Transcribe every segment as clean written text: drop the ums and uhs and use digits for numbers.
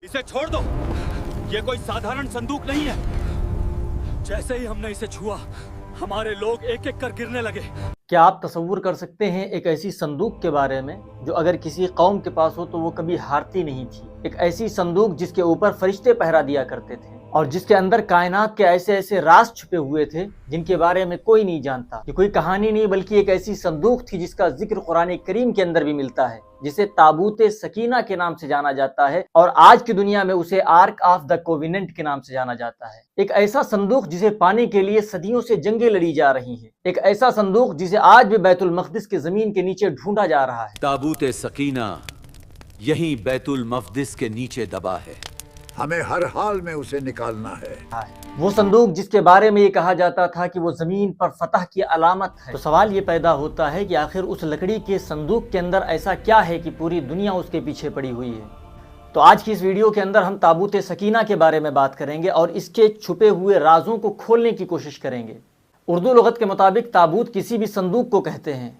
इसे छोड़ दो, ये कोई साधारण संदूक नहीं है। जैसे ही हमने इसे छुआ, हमारे लोग एक एक कर गिरने लगे। क्या आप तसव्वुर कर सकते हैं एक ऐसी संदूक के बारे में जो अगर किसी कौम के पास हो तो वो कभी हारती नहीं थी। एक ऐसी संदूक जिसके ऊपर फरिश्ते पहरा दिया करते थे और जिसके अंदर कायनात के ऐसे ऐसे राज छुपे हुए थे जिनके बारे में कोई नहीं जानता। ये कोई कहानी नहीं बल्कि एक ऐसी संदूक थी जिसका जिक्र कुरान करीम के अंदर भी मिलता है, जिसे ताबूत सकीना के नाम से जाना जाता है और आज की दुनिया में उसे आर्क ऑफ द कोविनेंट के नाम से जाना जाता है। एक ऐसा संदूक जिसे पाने के लिए सदियों से जंगें लड़ी जा रही हैं। एक ऐसा संदूक जिसे आज भी बैतुल मक़दिस के जमीन के नीचे ढूंढा जा रहा है। ताबूत सकीना यहीं बैतुल मक़दिस के नीचे दबा है। हमें हर हाल में उसे निकालना है। वो संदूक जिसके बारे में ये कहा जाता था कि वो जमीन पर फतह की अलामत है। तो सवाल ये पैदा होता है कि आखिर उस लकड़ी के संदूक के अंदर ऐसा क्या है कि पूरी दुनिया उसके पीछे पड़ी हुई है। तो आज की इस वीडियो के अंदर हम ताबूत सकीना के बारे में बात करेंगे और इसके छुपे हुए राजों को खोलने की कोशिश करेंगे। उर्दू लुगत के मुताबिक ताबूत किसी भी संदूक को कहते हैं।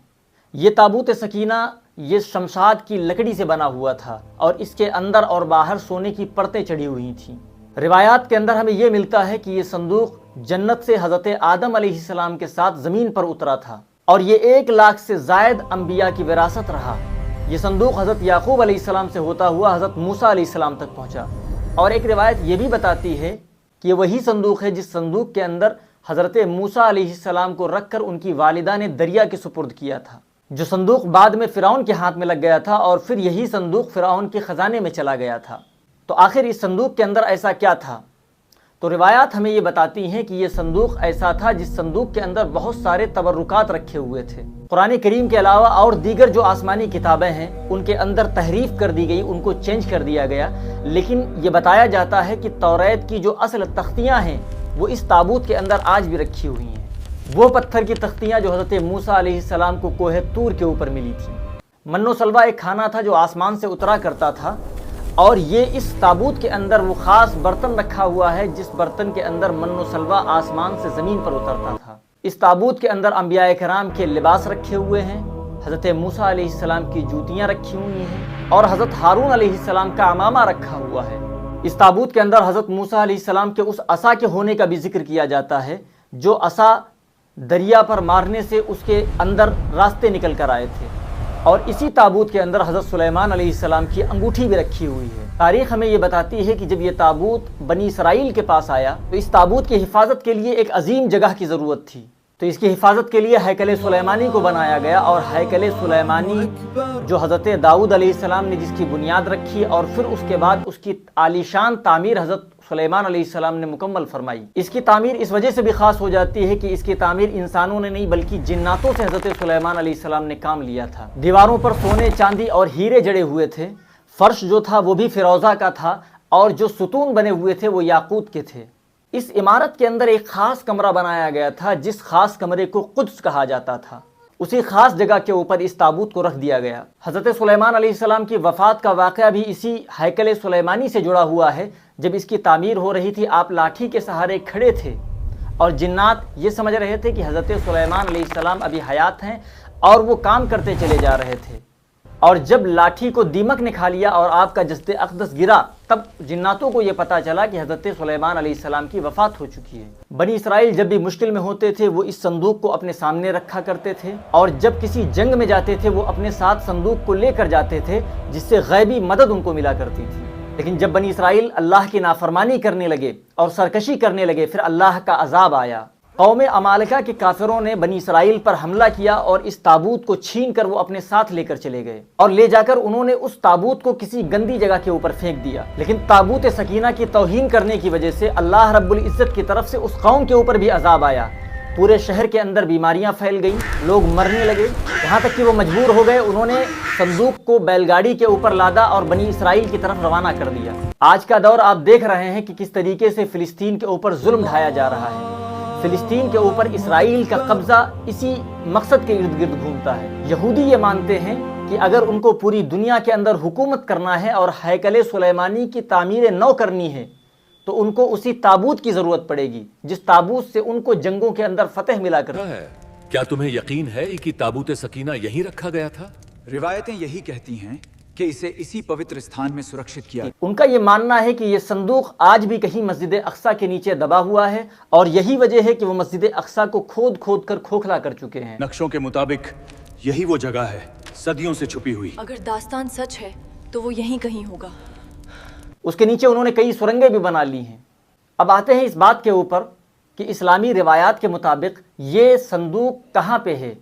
ये ताबूत सकीना ये शमशाद की लकड़ी से बना हुआ था और इसके अंदर और बाहर सोने की परतें चढ़ी हुई थीं। रिवायात के अंदर हमें ये मिलता है कि ये संदूक जन्नत से हज़रत आदम अलैहिस्सलाम के साथ ज़मीन पर उतरा था और ये 1 लाख से ज़ायद अंबिया की विरासत रहा। ये संदूक हज़रत याकूब अलैहिस्सलाम से होता हुआ हज़रत मूसा अलैहिस्सलाम तक पहुँचा। और एक रिवायत ये भी बताती है कि वही संदूक है जिस संदूक के अंदर हज़रत मूसा अलैहिस्सलाम को रख कर उनकी वालिदा ने दरिया के सुपुर्द किया था, जो संदूक बाद में फ़िरौन के हाथ में लग गया था और फिर यही संदूक फ़िरौन के ख़जाने में चला गया था। तो आखिर इस संदूक के अंदर ऐसा क्या था? तो रिवायात हमें ये बताती हैं कि ये संदूक ऐसा था जिस संदूक के अंदर बहुत सारे तबर्रुकात रखे हुए थे। कुरान करीम के अलावा और दीगर जो आसमानी किताबें हैं उनके अंदर तहरीफ कर दी गई, उनको चेंज कर दिया गया। लेकिन ये बताया जाता है कि तौरात की जो असल तख्तियाँ हैं वो इस ताबूत के अंदर आज भी रखी हुई हैं। वो पत्थर की तख्तियाँ जो हज़रत मूसा अलैहिस्सलाम को कोहे तूर के ऊपर मिली थी। मन्नो सलवा एक खाना था जो आसमान से उतरा करता था और ये इस ताबूत के अंदर वो ख़ास बर्तन रखा हुआ है जिस बर्तन के अंदर मन्नो सलवा आसमान से ज़मीन पर उतरता था। इस ताबूत के अंदर अंबिया कराम के लिबास रखे हुए हैं, हज़रत मूसा अलैहिस्सलाम की जूतियाँ रखी हुई हैं और हज़रत हारून अलैहिस्सलाम का अमामा रखा हुआ है। इस ताबूत के अंदर हज़रत मूसा अलैहिस्सलाम के उस असा के होने का भी जिक्र किया जाता है जो असा दरिया पर मारने से उसके अंदर रास्ते निकल कर आए थे। और इसी ताबूत के अंदर हज़रत सुलेमान अलैहिस्सलाम की अंगूठी भी रखी हुई है। तारीख़ हमें ये बताती है कि जब ये ताबूत बनी इसराइल के पास आया तो इस ताबूत की हिफाजत के लिए एक अजीम जगह की ज़रूरत थी। तो इसकी हिफाजत के लिए हैकल सुलेमानी को बनाया गया और हैकल सुलेमानी जो हज़रत दाऊद अलैहिस्सलाम ने जिसकी बुनियाद रखी और फिर उसके बाद उसकी आलीशान तामीर हज़रत सुलेमान अलैहिस्सलाम ने मुकम्मल फरमाई। इसकी तामीर इस वजह से भी ख़ास हो जाती है कि इसकी तामीर इंसानों ने नहीं बल्कि जिन्नातों से हज़रत सुलेमान अलैहिस्सलाम ने काम लिया था। दीवारों पर सोने चांदी और हीरे जड़े हुए थे। फ़र्श जो था वो भी फ़िरोज़ा का था और जो सुतून बने हुए थे वो याकूत के थे। इस इमारत के अंदर एक ख़ास कमरा बनाया गया था जिस ख़ास कमरे को कुद्स कहा जाता था। उसी ख़ास जगह के ऊपर इस ताबूत को रख दिया गया। हज़रत सुलेमान अलैहिस्सलाम की वफ़ात का वाक़या भी इसी हैकल सुलेमानी से जुड़ा हुआ है। जब इसकी तामीर हो रही थी आप लाठी के सहारे खड़े थे और जिन्नात ये समझ रहे थे कि हज़रत सुलेमान अलैहिस्सलाम अभी हयात हैं और वो काम करते चले जा रहे थे। और जब लाठी को दीमक ने खा लिया और आपका जस्द अक़दस गिरा तब जिन्नातों को ये पता चला कि हज़रत सुलेमान अलैहिस्सलाम की वफ़ात हो चुकी है। बनी इसराइल जब भी मुश्किल में होते थे वो इस संदूक को अपने सामने रखा करते थे और जब किसी जंग में जाते थे वो अपने साथ संदूक को लेकर जाते थे जिससे गैबी मदद उनको मिला करती थी। लेकिन जब बनी इसराइल अल्लाह की नाफरमानी करने लगे और सरकशी करने लगे फिर अल्लाह का अजाब आया। कौम अमालिका के काफिरों ने बनी इसराइल पर हमला किया और इस ताबूत को छीन कर वो अपने साथ लेकर चले गए और ले जाकर उन्होंने उस ताबूत को किसी गंदी जगह के ऊपर फेंक दिया। लेकिन ताबूत सकीना की तौहीन करने की वजह से अल्लाह रब्बुल इज़्ज़त की तरफ से उस कौम के ऊपर भी अजाब आया। पूरे शहर के अंदर बीमारियां फैल गईं, लोग मरने लगे, यहाँ तक कि वो मजबूर हो गए। उन्होंने संदूक को बैलगाड़ी के ऊपर लादा और बनी इसराइल की तरफ रवाना कर दिया। आज का दौर आप देख रहे हैं कि किस तरीके से फ़िलिस्तीन के ऊपर जुल्म ढाया जा रहा है। फ़िलिस्तीन के ऊपर इसराइल का कब्ज़ा इसी मकसद के इर्द गिर्द घूमता है। यहूदी ये मानते हैं कि अगर उनको पूरी दुनिया के अंदर हुकूमत करना है और हैकल सुलेमानी की तामीर नौ करनी है तो उनको उसी ताबूत की ज़रूरत पड़ेगी जिस ताबूत से उनको जंगों के अंदर फतह मिला करता है। क्या तुम्हें यकीन है कि ताबूत सकीना यहीं रखा गया था? रिवायतें यही कहती हैं کہ اسے اسی پوتر स्थान میں سرکشت کیا۔ ان کا یہ ماننا ہے کہ یہ صندوق آج بھی کہیں مسجد اقصیٰ کے نیچے دبا ہوا ہے اور یہی وجہ ہے کہ وہ مسجد اقصیٰ کو کھود کھود کر کھوکھلا کر چکے ہیں۔ نقشوں کے مطابق یہی وہ جگہ ہے صدیوں سے چھپی ہوئی۔ اگر داستان سچ ہے تو وہ یہیں کہیں ہوگا۔ اس کے نیچے انہوں نے کئی سرنگیں بھی بنا لی ہیں۔ اب آتے ہیں اس بات کے اوپر کہ اسلامی روایات کے مطابق یہ صندوق کہاں پہ ہے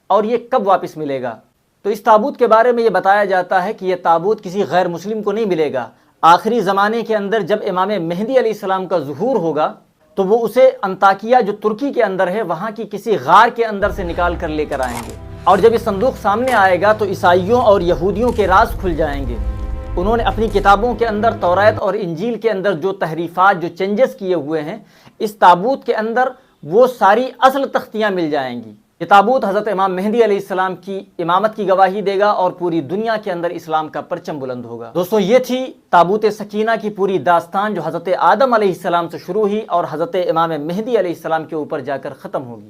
اور یہ کب واپس ملے گا۔ تو اس تابوت کے بارے میں یہ بتایا جاتا ہے کہ یہ تابوت کسی غیر مسلم کو نہیں ملے گا۔ آخری زمانے کے اندر جب امام مہدی علیہ السلام کا ظہور ہوگا تو وہ اسے انطاکیہ جو ترکی کے اندر ہے وہاں کی کسی غار کے اندر سے نکال کر لے کر آئیں گے، اور جب یہ صندوق سامنے آئے گا تو عیسائیوں اور یہودیوں کے راز کھل جائیں گے۔ انہوں نے اپنی کتابوں کے اندر توریت اور انجیل کے اندر جو تحریفات جو چینجز کیے ہوئے ہیں، اس تابوت کے اندر وہ ساری اصل تختیاں مل جائیں گی۔ یہ تابوت حضرت امام مہدی علیہ السلام کی امامت کی گواہی دے گا اور پوری دنیا کے اندر اسلام کا پرچم بلند ہوگا۔ دوستو، یہ تھی تابوت سکینہ کی پوری داستان جو حضرت آدم علیہ السلام سے شروع ہوئی اور حضرت امام مہدی علیہ السلام کے اوپر جا کر ختم ہوگی۔